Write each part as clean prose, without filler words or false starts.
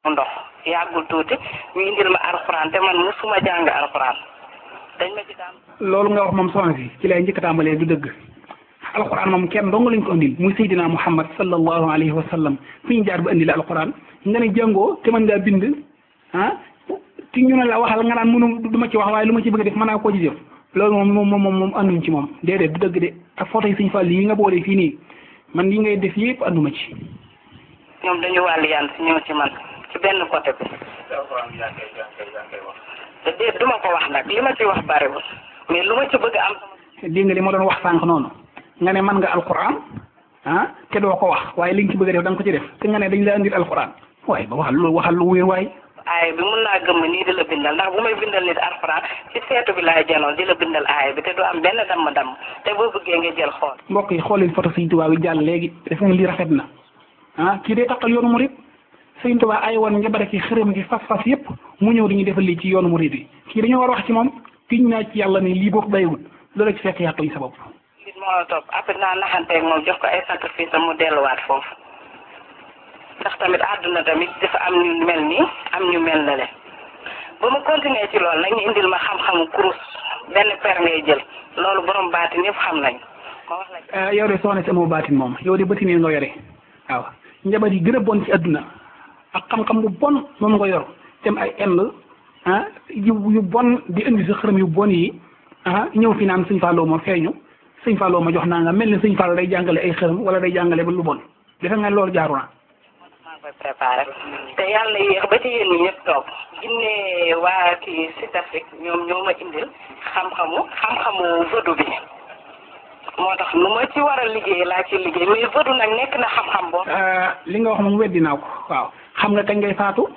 ndox yàggul tuuti ñu indil ma alxuraan te man musuma jàng alxuraan dañ ma ci daan. loolu nga wax moom soxna si ci lay njëkk a tàmbalee du dëgg alxuraan moom kenn dong lañ ko indil muy Seydina Muhammad sallallahu alayhi wa sallam fi ñu jaar ba indil alxuraan nga ne jàngoo te mën ngaa bind ti ñu ne la waxal nga naan mënu du ma ci wax waaye lu ma ci bëgg def mën naa koo ci def loolu moom anduñ ci moom déedéet du dëgg de ak photo yi Sëñ Fall yi nga boole fii nii man li ngay def yëpp anduma ci. ñoom dañu wàllu yàlla si ñëw ci man ci benn côté bi. te déet du ma ko wax nag li ma ci wax bariwul mais lu ma ci bëgg am. dégg nga li ma doon wax sànq noonu nga ne man nga alquran te doo ko wax waaye li nga ci bëgg a def da nga ko ci def te nga ne dañ la andil alquran waaye ba waxal lu wér waaye. aaya bi mun naa gëm nii di la bindal ndax bu may bindal nit alxuraan ci seetu bi laay janoon di la bindal aaya bi te du am benn damm te boo bëggee nga jël xool. mbokk yi xoolil photo Sëñ Tuubaa bi jàll léegi def nga lii rafet na kii day taxal yoonu murit Sëñ Tuubaa ay woon nga bare ki xërëm gi fas yëpp mu ñëw di ñu defal lii ci yoonu murit yi kii dañoo war a wax ci moom giñ naa ci yàlla ne lii boo ko bàyyiwul loolu ci fekk yaa tooñ sa bopp. nit moo la topp après naa naxanteeg moom jox ko ay sacrifice am mu delluwaat foofu ndax tamit àdduna tamit dafa am ñu mel nii am ñu mel na le ba mu continuer ci loolu nag ñu indil ma xam-xamu kurus benn per ngay jël loolu borom baatin yëpp xam nañ ma wax la. yow de soxna si amoo baatin moom yow de bëtinee nga yore waaw njabar yi gën a bon ci adduna ak xam-xam bu bon moom nga yor dem ay end yu bon di indi sa xërëm yu bon yi ñëw fi naan Sëñ Fallou ma feeñu Sëñ Fallou ma jox naa nga mel ni Sëñ Fallou day jàngale ay xërëm wala day jàngale ba lu bon defe nga loolu jaaru na. koy préparé te yàlla na yéex ba ci yéen ñi ñëpp toog ginne waa kii Sud Afrique ñoom ñoo ma indil xam-xamu vëdu bi moo tax nu ma ci war a liggéey laa ci liggéey mais vëdu nag nekk na xam-xam boo. li nga wax moom weddi naa ko waaw xam nga kañ ngay faatu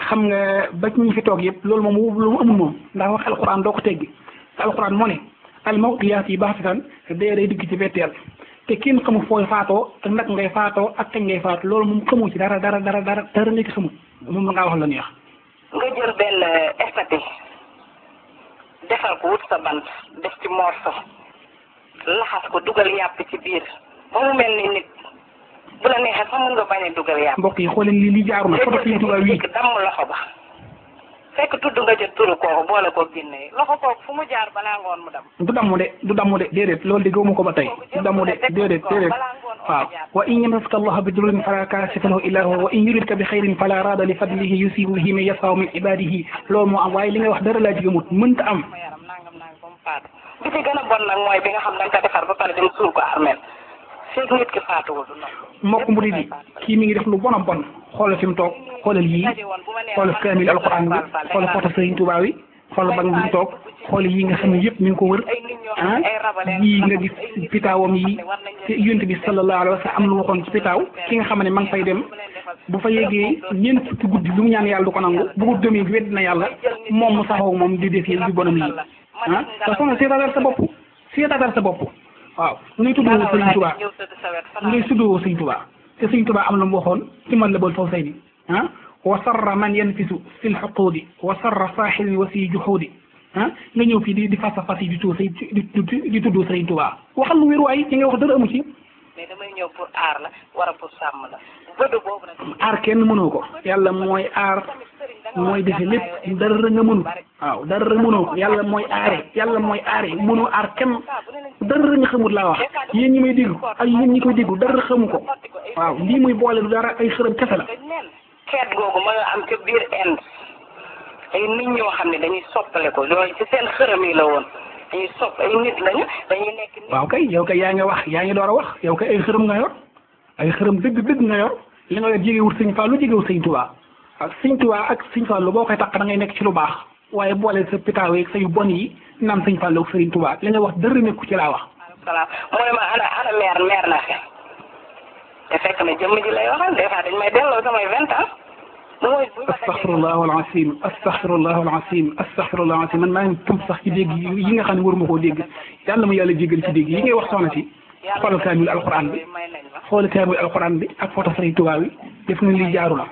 xam nga ba ñi fi toog yëpp loolu moom lu mu amul moom ndax wax alxuraan doo ko teggi te alxuraan moo ne al mawtu yaati baxtatan dee day digg ci betteel te kenn xamul fooy faatoo ak nag ngay faatoo ak kañ ngay faatu loolu moom xamoo ci dara nga ci xamul moom la ngaa wax la neex. nga jël benn estati defal ko wut sa bant def ci morso laxas ko dugal yàpp ci biir ba mu mel ni nit bu la neexee sax mën nga bañ a dugal yàpp. mbokk yi xooleen li jaaru na foto Sëñ Tuubaa wi damm loxo ba fekk tudd nga jël turu kooku boole ko génne loxo kooku fu mu jaar balaa ngoon mu dam. du damm de déedéet loolu de gëwuma ko ba tey du damm de déedéet waaw wa in yamsaska Allahu bi durrin fala kaashifa lahu illa huwa wa in yuridka bi xayrin fala raada li fadlihi yusibu bihi man yashaa'u min ibadihi loolu moo am waaye li nga wax dara laa ci gëmut mënta am. bi ci gën a bon nag mooy bi nga xam da nga ko defar ba pare dem suul ko armeel feeg nit ki faatuwul. mbokk mu di kii mi ngi def lu bon a bon xoolal fi mu toog xoolal yii xoolal kaamil alquran bi xoolal photo Sëriñ Tuubaa wi xoolal bang bi mu toog xoolal yii nga xam ne yëpp mi ngi ko wër yii nga gis pitaawam yi te yonent bi sallallahu alayhi wa sallam am lu waxoon ci pitaaw ki nga xam ne ma ngi fay dem bu fa yeggee ñeent fukki guddi lu mu ñaan yàlla du ko nangu bu ko gëmee wedd na yàlla moom mu saxoo moom di def yéen yu bonam yi te soxna seetaatal sa bopp waaw ngay tuddoo Sëriñ Tuubaa te Sëriñ Tuubaa am la mu waxoon ci man la bool faw say ni wa sarra man yanfisu fi lxuquudi wa sarra saaxili wa si juxuudi nga ñëw fii di fas yi di tudd Sëriñ Tuubaa waxal lu wér waay ci nga wax dara amu ci. mais damay ñëw pour aar la wala pour sàmm la bëdd boobu nag. aar kenn mënoo ko yàlla mooy aar mooy defe lépp dara nga mënu waaw dara mënoo ko yàlla mooy aare mënoo aar kenn dara nga xamul laa wax yéen ñi may dégg ak yéen ñi koy déggu dara xamu ko waaw lii muy boole du dara ay xërëm kese la. xeet googu ma nga am ca biir Inde ay nit ñoo xam ne dañuy soppale ko loolu ci seen xërëm yi la woon dañuy sopp ay nit lañu dañuy nekk. waaw kay yow kay yaa ngi door a wax yow kay ay xërëm nga yor ay xërëm dëgg nga yor li nga yor jegewul Sëñ Fallu jegewul Sëñ Tuubaa ak Sëñ Tuubaa ak Sëñ Fallu boo koy takk da ngay nekk ci lu baax waaye boole sa pitaaw yi sa yu bon yi naan Sëñ Fallu ak Sëriñ Tuubaa li nga wax dara nekku ci laa wax. salaam mu ne ma ana meer na fi te fekk na jëmm ji lay waxal des fois dañ may delloo samay 20 ans. astaghfirullah al-azim man maa ngi tum sax ci dégg yi nga xam ne waruma koo dégg yàlla ma yàlla jéggal ci dégg yi ngay wax soxna si xoolal kaamil alquran bi ak photo Sëriñ Tuubaa bi def nga li jaaru la